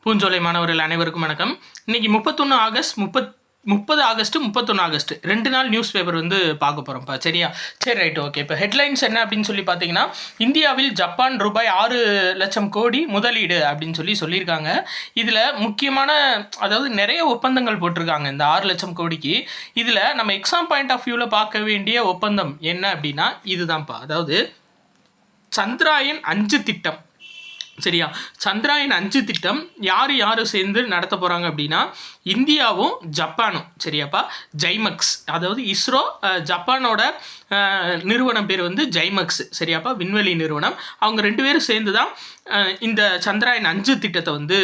பூஞ்சோலை மாணவர்கள் அனைவருக்கும் வணக்கம். இன்னைக்கு 31 ஆகஸ்ட் 30 ஆகஸ்ட் 31 ஆகஸ்ட் 2 நாள் நியூஸ் பேப்பர் வந்து பார்க்க போகிறோம்ப்பா. சரியா? சரி, ரைட், ஓகே. இப்போ ஹெட்லைன்ஸ் என்ன அப்படின்னு சொல்லி பார்த்தீங்கன்னா, இந்தியாவில் ஜப்பான் ரூபாய் 6 லட்சம் கோடி முதலீடு அப்படின்னு சொல்லியிருக்காங்க. இதில் முக்கியமான, அதாவது நிறைய ஒப்பந்தங்கள் போட்டிருக்காங்க இந்த 6 லட்சம் கோடிக்கு. இதில் நம்ம எக்ஸாம் பாயிண்ட் ஆஃப் வியூவில் பார்க்க வேண்டிய ஒப்பந்தம் என்ன அப்படின்னா இதுதான்ப்பா. அதாவது சந்திராயன் 5 திட்டம். சரியா? சந்திராயன் 5 திட்டம் யார் சேர்ந்து நடத்த போகிறாங்க அப்படின்னா இந்தியாவும் ஜப்பானும். சரியாப்பா? ஜைமக்ஸ், அதாவது இஸ்ரோ, ஜப்பானோட நிறுவனம் பேர் வந்து ஜைமக்ஸ். சரியாப்பா? விண்வெளி நிறுவனம். அவங்க 2 பேரும் சேர்ந்து தான் இந்த சந்திராயன் 5 திட்டத்தை வந்து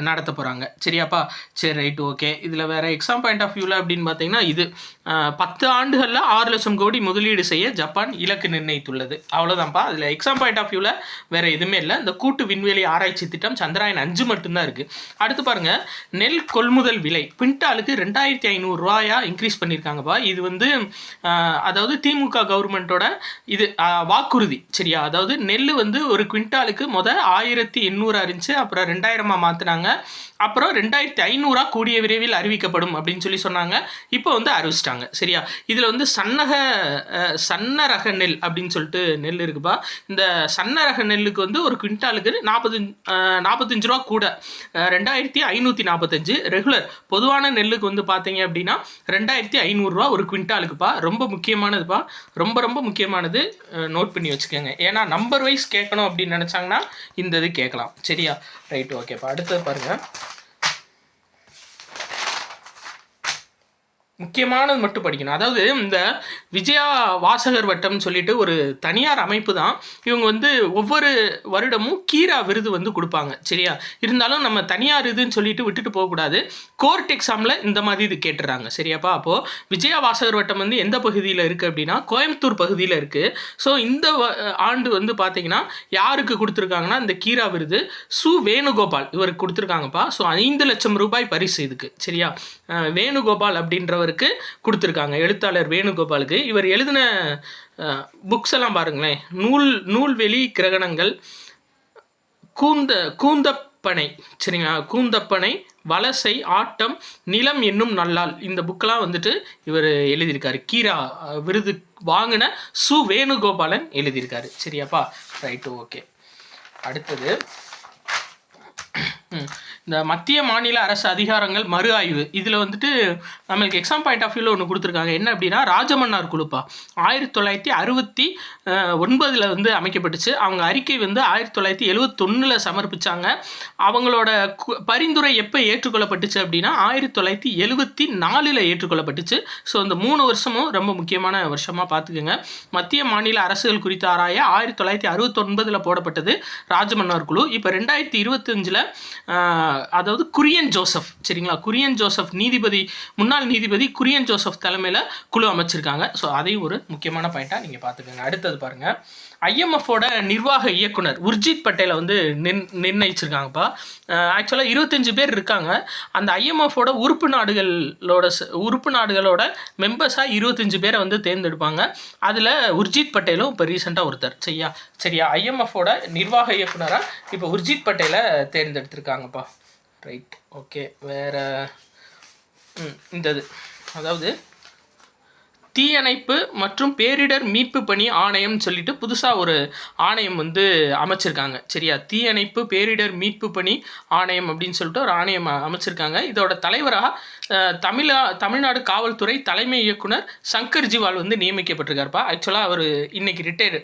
நடத்த போகிறாங்க. சரியாப்பா? சரி, ரைட், ஓகே. இதில் வேறு எக்ஸாம் பாயிண்ட் ஆஃப் வியூவில் அப்படின்னு பார்த்தீங்கன்னா இது 10 ஆண்டுகளில் 6 லட்சம் கோடி முதலீடு செய்ய ஜப்பான் இலக்கு நிர்ணயித்துள்ளது. அவ்வளோதான்ப்பா. அதில் எக்ஸாம் பாயிண்ட் ஆஃப் வியூவில் வேறு எதுவுமே இல்லை. இந்த கூட்டு விண்வெளி ஆராய்ச்சி திட்டம் சந்திராயன் 5 மட்டும்தான் இருக்குது. அடுத்து பாருங்கள், நெல் கொள்முதல் விலை குவிண்டாலுக்கு 2500 ரூபாயா இன்க்ரீஸ் பண்ணியிருக்காங்கப்பா. இது வந்து அதாவது திமுக கவர்மெண்ட்டோட இது வாக்குறுதி. சரியா? அதாவது நெல் வந்து ஒரு குவிண்டாலுக்கு 1800 இருந்துச்சு, அப்புறம் 2000 மாற்றினாங்க, அப்புறம் 2500 கூடிய விரைவில் அறிவிக்கப்படும் அப்படின்னு சொன்னாங்க. இப்போ வந்து அறிவிச்சிட்டாங்க. சரியா? இதில் வந்து சன்னரக நெல் அப்படின்னு சொல்லிட்டு நெல் இருக்குப்பா. இந்த சன்னரக நெல்லுக்கு வந்து ஒரு குவிண்டாலுக்கு 45 ரூபா கூட, 2545. ரெகுலர் பொதுவான நெல்லுக்கு வந்து பார்த்தீங்க அப்படின்னா 2500 ரூபா ஒரு குவிண்டாலுக்குப்பா. ரொம்ப முக்கியமானதுப்பா, ரொம்ப ரொம்ப முக்கியமானது. நோட் பண்ணி வச்சுக்கோங்க. ஏன்னா நம்பர் வைஸ் கேட்கணும் அப்படின்னு நினச்சாங்கன்னா இந்த இது கேட்கலாம். சரியா? ரைட், ஓகேப்பா. அடுத்தது பாருங்கள், முக்கியமானது மட்டும் படிக்கணும். அதாவது இந்த விஜயா வாசகர் வட்டம்னு சொல்லிட்டு ஒரு தனியார் அமைப்பு தான். இவங்க வந்து ஒவ்வொரு வருடமும் கீரா விருது வந்து கொடுப்பாங்க. சரியா? இருந்தாலும் நம்ம தனியார் இதுன்னு சொல்லிட்டு விட்டுட்டு போகக்கூடாது. கோர்ட் எக்ஸாமில் இந்த மாதிரி இது கேட்டுறாங்க. சரியாப்பா? அப்போது விஜயா வாசகர் வட்டம் வந்து எந்த பகுதியில் இருக்குது அப்படின்னா கோயம்புத்தூர் பகுதியில் இருக்குது. ஸோ இந்த ஆண்டு வந்து பார்த்தீங்கன்னா யாருக்கு கொடுத்துருக்காங்கன்னா இந்த கீரா விருது சு வேணுகோபால் இவருக்கு கொடுத்துருக்காங்கப்பா. ஸோ 5 லட்சம் ரூபாய் பரிசு இதுக்கு. சரியா? வேணுகோபால் அப்படின்றவருக்கு கொடுத்துருக்காங்க, எழுத்தாளர் வேணுகோபாலுக்கு. இவர் எழுதின புக்ஸ் எல்லாம் பாருங்களேன். நூல்வெளி கிரகணங்கள், கூந்தப்பனை, சரிங்களா, கூந்தப்பனை, வலசை, ஆட்டம், நிலம் என்னும் நல்லால், இந்த புக்கெலாம் வந்துட்டு இவர் எழுதியிருக்காரு. கீரா விருது வாங்கின சு வேணுகோபாலன் எழுதியிருக்காரு. சரியாப்பா? Right, okay. அடுத்தது இந்த மத்திய மாநில அரசு அதிகாரங்கள் மறு ஆய்வு. இதில் வந்துட்டு நம்மளுக்கு எக்ஸாம் பாயிண்ட் ஆஃப் வியூவில் ஒன்று கொடுத்துருக்காங்க. என்ன அப்படின்னா ராஜமன்னார் குழுப்பா. 1969 வந்து அமைக்கப்பட்டுச்சு. அவங்க அறிக்கை வந்து 1971 சமர்ப்பித்தாங்க. அவங்களோட பரிந்துரை எப்போ ஏற்றுக்கொள்ளப்பட்டுச்சு அப்படின்னா 1974 ஏற்றுக்கொள்ளப்பட்டுச்சு. ஸோ இந்த 3 வருஷமும் ரொம்ப முக்கியமான வருஷமாக பார்த்துக்கோங்க. மத்திய மாநில அரசுகள் குறித்து ஆராய 1969 போடப்பட்டது ராஜமன்னார் குழு. இப்போ 2025 அதாவது குரியன் ஜோசப், சரிங்களா, குரியன் ஜோசப் முன்னாள் நீதிபதி குரியன் ஜோசப் தலைமையில் குழு அமைச்சிருக்காங்க. ஸோ அதையும் ஒரு முக்கியமான பாயிண்டாக நீங்கள் பார்த்துக்கோங்க. அடுத்தது பாருங்கள், IMFோட நிர்வாக இயக்குனர் உர்ஜித் பட்டேலை வந்து நிர்ணயிச்சிருக்காங்கப்பா. ஆக்சுவலாக 25 பேர் இருக்காங்க. அந்த IMFோட உறுப்பு நாடுகளோட மெம்பர்ஸாக 25 பேரை வந்து தேர்ந்தெடுப்பாங்க. அதில் உர்ஜித் பட்டேலும் இப்போ ரீசெண்டாக ஒருத்தர். சரியா? IMFோட நிர்வாக இயக்குனராக இப்போ உர்ஜித் பட்டேலை தேர்ந்தெடுத்திருக்காங்கப்பா. Right, okay. வேறு இந்த இது, அதாவது தீயணைப்பு மற்றும் பேரிடர் மீட்பு பணி ஆணையம் சொல்லிட்டு புதுசாக ஒரு ஆணையம் வந்து அமைச்சிருக்காங்க. சரியா? தீயணைப்பு பேரிடர் மீட்பு பணி ஆணையம் அப்படின்னு சொல்லிட்டு ஒரு ஆணையம் அமைச்சிருக்காங்க. இதோட தலைவராக தமிழ்நாடு காவல்துறை தலைமை இயக்குனர் சங்கர் ஜிவால் வந்து நியமிக்கப்பட்டிருக்காருப்பா. ஆக்சுவலாக அவர் இன்னைக்கு ரிட்டையர்டு.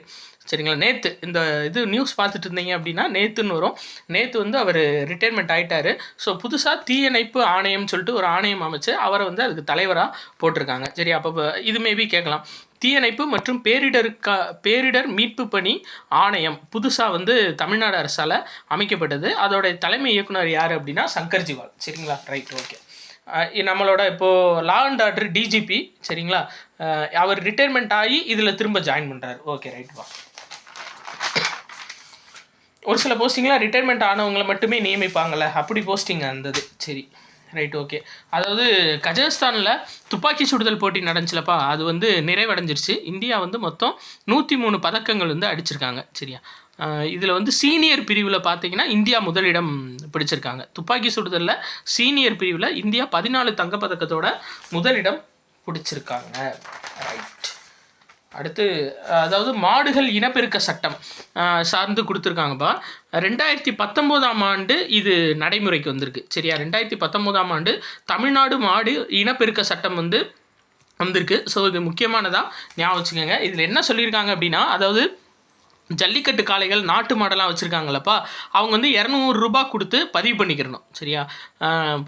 சரிங்களா? நேற்று இந்த இது நியூஸ் பார்த்துட்டு இருந்தீங்க அப்படின்னா நேற்றுன்னு வரும். நேற்று வந்து அவர் ரிட்டையர்மெண்ட் ஆகிட்டார். ஸோ புதுசாக தீயணைப்பு ஆணையம் சொல்லிட்டு ஒரு ஆணையம் அமைச்சு அவரை வந்து அதுக்கு தலைவராக போட்டிருக்காங்க. சரி, அப்போ இது மேபி கேட்கலாம், தீயணைப்பு மற்றும் பேரிடர் மீட்பு பணி ஆணையம் புதுசாக வந்து தமிழ்நாடு அரசால் அமைக்கப்பட்டது. அதோட தலைமை இயக்குனர் யார் அப்படின்னா சங்கர் ஜிவால். சரிங்களா? Right, okay. நம்மளோட இப்போது லா அண்ட் ஆர்டர் டிஜிபி, சரிங்களா, அவர் ரிட்டையர்மெண்ட் ஆகி இதில் திரும்ப ஜாயின் பண்ணுறாரு. Okay, right. வா, ஒரு சில போஸ்டிங்லாம் ரிட்டையர்மெண்ட் ஆனவங்களை மட்டுமே நியமிப்பாங்கள்ல, அப்படி போஸ்டிங் அந்தது. சரி, ரைட், ஓகே. அதாவது கஜகஸ்தானில் துப்பாக்கி சுடுதல் போட்டி நடந்துச்சுலப்பா, அது வந்து நிறைவடைஞ்சிருச்சு. இந்தியா வந்து மொத்தம் 103 பதக்கங்கள் வந்து அடிச்சிருக்காங்க. சரியா? இதில் வந்து சீனியர் பிரிவில் பார்த்தீங்கன்னா இந்தியா முதலிடம் பிடிச்சிருக்காங்க. துப்பாக்கி சுடுதலில் சீனியர் பிரிவில் இந்தியா 14 தங்கப்பதக்கத்தோட முதலிடம் பிடிச்சிருக்காங்க. ரைட். அடுத்து அதாவது மாடுகள் இனப்பெருக்க சட்டம் சார்ந்து கொடுத்துருக்காங்கப்பா. 2019ஆம் ஆண்டு இது நடைமுறைக்கு வந்திருக்கு. சரியா, 2019ஆம் ஆண்டு தமிழ்நாடு மாடு இனப்பெருக்க சட்டம் வந்திருக்கு. ஸோ இது முக்கியமானதாக ஞாபகம் வச்சுக்கோங்க. இதில் என்ன சொல்லியிருக்காங்க அப்படின்னா, அதாவது ஜல்லிக்கட்டு காளைகள் நாட்டு மாடெல்லாம் வச்சுருக்காங்களப்பா, அவங்க 200 ரூபா கொடுத்து பதிவு பண்ணிக்கிறணும். சரியா,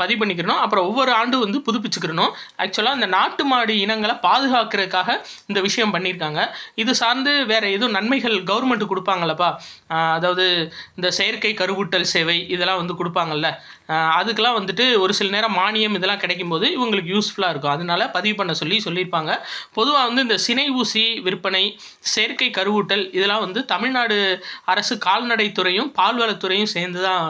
பதிவு பண்ணிக்கிறணும். அப்புறம் ஒவ்வொரு ஆண்டு புதுப்பிச்சுக்கிறணும். ஆக்சுவலாக இந்த நாட்டு மாடு இனங்களை பாதுகாக்கிறதுக்காக இந்த விஷயம் பண்ணியிருக்காங்க. இது சார்ந்து வேறு எதுவும் நன்மைகள் கவர்மெண்ட் கொடுப்பாங்களப்பா, அதாவது இந்த செயற்கை கருவூட்டல் சேவை இதெல்லாம் கொடுப்பாங்கல்ல, அதுக்கெல்லாம் ஒரு சில நேரம் மானியம் இதெல்லாம் கிடைக்கும்போது இவங்களுக்கு யூஸ்ஃபுல்லாக இருக்கும். அதனால பதிவு பண்ண சொல்லியிருப்பாங்க. பொதுவாக இந்த சினை ஊசி விற்பனை, செயற்கை கருவூட்டல் இதெல்லாம் தமிழ்நாடு அரசு கால்நடைத்துறையும் பால்வளத்துறையும் சேர்ந்து தான்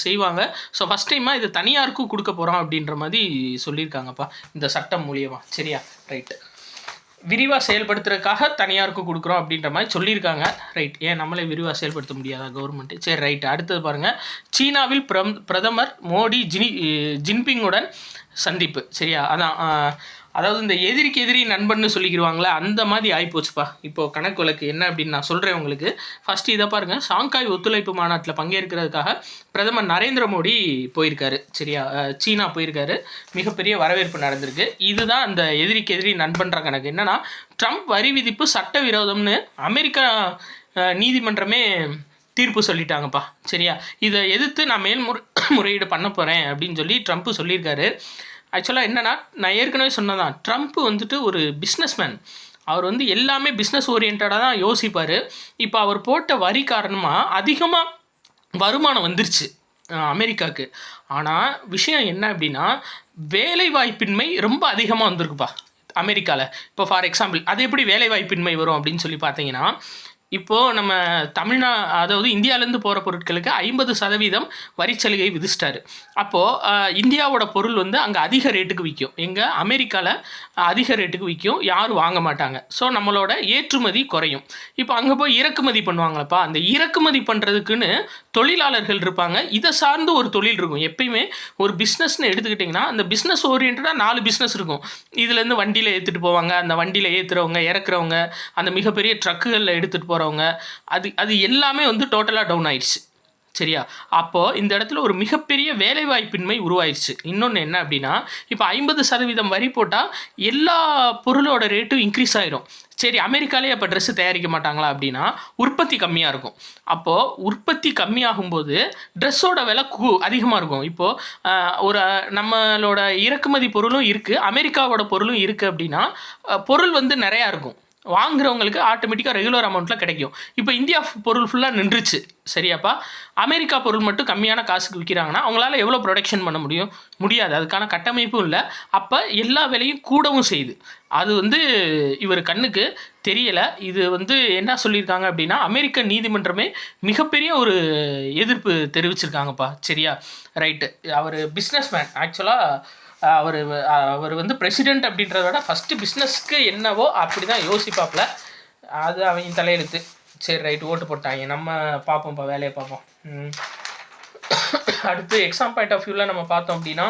செய்வாங்க. ஸோ ஃபஸ்ட் டைமாக இது தனியாருக்கும் கொடுக்க போகிறோம் அப்படின்ற மாதிரி சொல்லியிருக்காங்கப்பா இந்த சட்டம் மூலியமாக. சரியா, ரைட்டு. விரிவாக செயல்படுத்துறதுக்காக தனியாருக்கு கொடுக்குறோம் அப்படின்ற மாதிரி சொல்லியிருக்காங்க. ரைட். ஏன் நம்மளே விரிவாக செயல்படுத்த முடியாதா கவர்மெண்ட்டு? சரி, ரைட்டு. அடுத்தது பாருங்கள், சீனாவில் பிரதமர் மோடி ஜின்பிங்குடன் சந்திப்பு. சரியா, அதாவது இந்த எதிரிக்கு எதிரி நண்பன்னு சொல்லிக்கிடுவாங்களே, அந்த மாதிரி ஆகிப்போச்சுப்பா இப்போது கணக்கு வழக்கு. என்ன அப்படின்னு நான் சொல்கிறேன் உங்களுக்கு. ஃபஸ்ட்டு இதை பாருங்கள், ஷாங்காய் ஒத்துழைப்பு மாநாட்டில் பங்கேற்கிறதுக்காக பிரதமர் நரேந்திர மோடி போயிருக்காரு. சரியா, சீனா போயிருக்காரு. மிகப்பெரிய வரவேற்பு நடந்திருக்கு. இதுதான் அந்த எதிரிக்கு எதிரி நண்பன்ற கணக்கு. என்னென்னா, ட்ரம்ப் வரி விதிப்பு சட்டவிரோதம்னு அமெரிக்கா நீதிமன்றமே தீர்ப்பு சொல்லிட்டாங்கப்பா. சரியா, இதை எதிர்த்து நான் முறையீடு பண்ண போகிறேன் அப்படின்னு சொல்லி ட்ரம்ப்பு சொல்லியிருக்காரு. ஆக்சுவலாக என்னென்னா, நான் ஏற்கனவே சொன்னதான், ட்ரம்ப்பு ஒரு பிஸ்னஸ்மேன். அவர் எல்லாமே பிஸ்னஸ் ஓரியன்டாக தான் யோசிப்பார். இப்போ அவர் போட்ட வரி காரணமாக அதிகமாக வருமானம் வந்துருச்சு அமெரிக்காவுக்கு. ஆனால் விஷயம் என்ன அப்படின்னா, வேலைவாய்ப்பின்மை ரொம்ப அதிகமாக வந்திருக்குப்பா அமெரிக்காவில். இப்போ ஃபார் எக்ஸாம்பிள் அது எப்படி வேலைவாய்ப்பின்மை வரும் அப்படின்னு சொல்லி பார்த்தீங்கன்னா, இப்போது நம்ம அதாவது இந்தியாவிலேருந்து போகிற பொருட்களுக்கு 50% வரிச்சலுகை விதிச்சிட்டாரு. அப்போது இந்தியாவோட பொருள் அங்கே அதிக ரேட்டுக்கு விற்கும். எங்கே? அமெரிக்காவில் அதிக ரேட்டுக்கு விற்கும். யாரும் வாங்க மாட்டாங்க. ஸோ நம்மளோட ஏற்றுமதி குறையும். இப்போ அங்கே போய் இறக்குமதி பண்ணுவாங்களப்பா, அந்த இறக்குமதி பண்ணுறதுக்குன்னு தொழிலாளர்கள் இருப்பாங்க. இதை சார்ந்து ஒரு தொழில் இருக்கும். எப்பயுமே ஒரு பிஸ்னஸ்ன்னு எடுத்துக்கிட்டிங்கன்னா, அந்த பிஸ்னஸ் ஓரியன்டாக 4 பிஸ்னஸ் இருக்கும். இதுலேருந்து வண்டியில் ஏற்றிட்டு போவாங்க, அந்த வண்டியில் ஏற்றுறவங்க, இறக்குறவங்க, அந்த மிகப்பெரிய ட்ரக்குகளில் எடுத்துகிட்டு போகிறவங்க, அது எல்லாமே டோட்டலாக டவுன் ஆயிடுச்சு. சரியா, அப்போது இந்த இடத்துல ஒரு மிகப்பெரிய வேலைவாய்ப்பின்மை உருவாயிடுச்சு. இன்னொன்று என்ன அப்படின்னா, இப்போ 50% வரி போட்டால் எல்லா பொருளோட ரேட்டும் இன்க்ரீஸ் ஆயிரும். சரி, அமெரிக்காலே அப்போ ட்ரெஸ்ஸு தயாரிக்க மாட்டாங்களா அப்படின்னா, உற்பத்தி கம்மியாக இருக்கும். அப்போது உற்பத்தி கம்மியாகும்போது ட்ரெஸ்ஸோட விலை அதிகமாக இருக்கும். இப்போது ஒரு நம்மளோட இறக்குமதி பொருளும் இருக்குது, அமெரிக்காவோட பொருளும் இருக்குது அப்படின்னா, பொருள் நிறையா இருக்கும். வாங்குறவங்களுக்கு ஆட்டோமேட்டிக்காக ரெகுலர் அமௌண்ட்டில் கிடைக்கும். இப்போ இந்தியா பொருள் ஃபுல்லாக நின்றுச்சு. சரியாப்பா, அமெரிக்கா பொருள் மட்டும் கம்மியான காசுக்கு விற்கிறாங்கன்னா அவங்களால எவ்வளோ ப்ரொடக்ஷன் பண்ண முடியாது. அதுக்கான கட்டமைப்பும் இல்லை. அப்போ எல்லா விலையும் கூடவும் செய்யுது. அது இவர் கண்ணுக்கு தெரியலை. இது என்ன சொல்லியிருக்காங்க அப்படின்னா, அமெரிக்க நீதிமன்றமே மிகப்பெரிய ஒரு எதிர்ப்பு தெரிவிச்சிருக்காங்கப்பா. சரியா, ரைட்டு. அவர் பிஸ்னஸ்மேன். ஆக்சுவலாக அவர் பிரசிடெண்ட் அப்படின்றத விட ஃபஸ்ட்டு பிஸ்னஸ்க்கு என்னவோ அப்படி தான் யோசிப்பாப்புல. அது அவங்க தலையெழுத்து. சரி, ரைட்டு, ஓட்டு போட்டாங்க. நம்ம பார்ப்போம்ப்பா, வேலையை பார்ப்போம். அடுத்து எக்ஸாம் பாயிண்ட் ஆஃப் வியூவில் நம்ம பார்த்தோம் அப்படின்னா,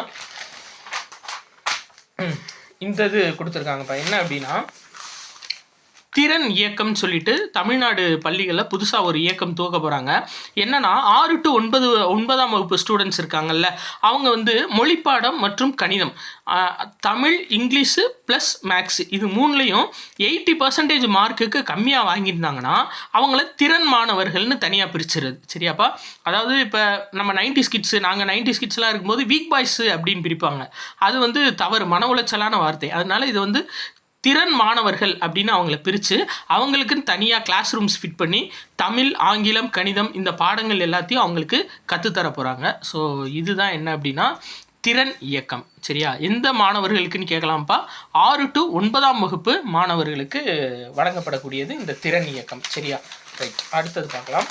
இந்த இது கொடுத்துருக்காங்கப்பா. என்ன அப்படின்னா, திறன் இயக்கம்னு சொல்லிட்டு தமிழ்நாடு பள்ளிகளில் புதுசாக ஒரு இயக்கம் துவக்க போகிறாங்க. என்னன்னா, 6 to 9ஆம் வகுப்பு ஸ்டூடெண்ட்ஸ் இருக்காங்கல்ல, அவங்க மொழிப்பாடம் மற்றும் கணிதம், தமிழ், இங்கிலீஷு ப்ளஸ் மேக்ஸு, இது 3லையும் 80% மார்க்குக்கு கம்மியாக வாங்கியிருந்தாங்கன்னா அவங்கள திறன் மாணவர்கள்னு தனியாக பிரிச்சுருது. சரியாப்பா, அதாவது இப்போ நம்ம 90s கிட்ஸு, நாங்கள் 90s கிட்ஸ்லாம் இருக்கும்போது வீக் பாய்ஸு அப்படின்னு பிரிப்பாங்க. அது தவறு, மன உளைச்சலான வார்த்தை. அதனால இது திறன் மாணவர்கள் அப்படின்னு அவங்கள பிரித்து அவங்களுக்குன்னு தனியாக கிளாஸ் ரூம்ஸ் ஃபிட் பண்ணி தமிழ், ஆங்கிலம், கணிதம் இந்த பாடங்கள் எல்லாத்தையும் அவங்களுக்கு கற்றுத்தர போகிறாங்க. ஸோ இதுதான் என்ன அப்படின்னா திறன் இயக்கம். சரியா, எந்த மாணவர்களுக்குன்னு கேட்கலாம்ப்பா, 6 to 9ஆம் வகுப்பு மாணவர்களுக்கு வழங்கப்படக்கூடியது இந்த திறன் இயக்கம். சரியா, ரைட். அடுத்தது பார்க்கலாம்.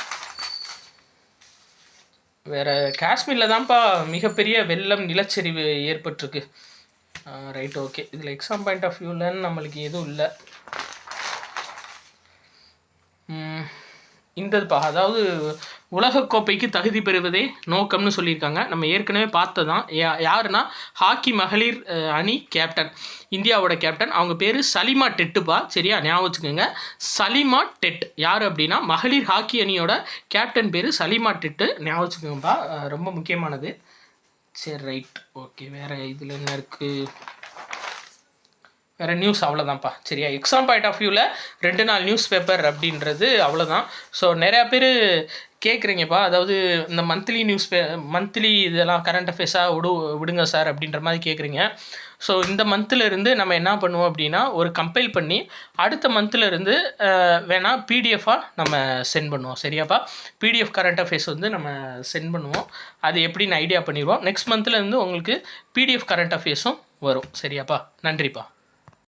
வேறு காஷ்மீரில் தான்ப்பா மிகப்பெரிய வெள்ளம், நிலச்சரிவு ஏற்பட்டிருக்கு. Right, okay. இதில் எக்ஸாம் பாயிண்ட் ஆஃப் வியூலன்னு நம்மளுக்கு எதுவும் இல்லை. இந்ததுப்பா அதாவது உலகக்கோப்பைக்கு தகுதி பெறுவதே நோக்கம்னு சொல்லியிருக்காங்க. நம்ம ஏற்கனவே பார்த்ததான். யாருன்னா ஹாக்கி மகளிர் அணி கேப்டன், இந்தியாவோட கேப்டன். அவங்க பேர் சலிமா டெட்டுப்பா, சரியா? ஞாபகம் வச்சுக்கோங்க, சலிமா டெட். யார் அப்படின்னா மகளிர் ஹாக்கி அணியோட கேப்டன் பேர் சலிமா டெட்டு, ஞாபகம் வச்சுக்கோங்கப்பா, ரொம்ப முக்கியமானது. சரி ரைட் ஓகே. வேறு இதில் என்ன இருக்குது? வேறு நியூஸ் அவ்வளோதான்ப்பா, சரியா? எக்ஸாம் பாயிண்ட் ஆஃப் வியூவில் 2 நாள் நியூஸ் பேப்பர் அப்படின்றது அவ்வளோதான். ஸோ நிறையா பேர் கேட்குறீங்கப்பா, அதாவது இந்த மந்த்லி இதெல்லாம் கரண்ட் அஃபேர்ஸாக விடுங்க சார் அப்படின்ற மாதிரி கேட்குறீங்க. ஸோ இந்த மந்த்லேருந்து நம்ம என்ன பண்ணுவோம் அப்படின்னா, ஒரு கம்பைல் பண்ணி அடுத்த மந்த்லேருந்து வேணால் பிடிஎஃபாக நம்ம சென்ட் பண்ணுவோம், சரியாப்பா? பிடிஎஃப் கரண்ட் அஃபேர்ஸ் வந்து நம்ம சென்ட் பண்ணுவோம். அது எப்படின்னு ஐடியா பண்ணிடுவோம். நெக்ஸ்ட் மந்த்லேருந்து உங்களுக்கு பிடிஎஃப் கரண்ட் அஃபேர்ஸும் வரும், சரியாப்பா? நன்றிப்பா.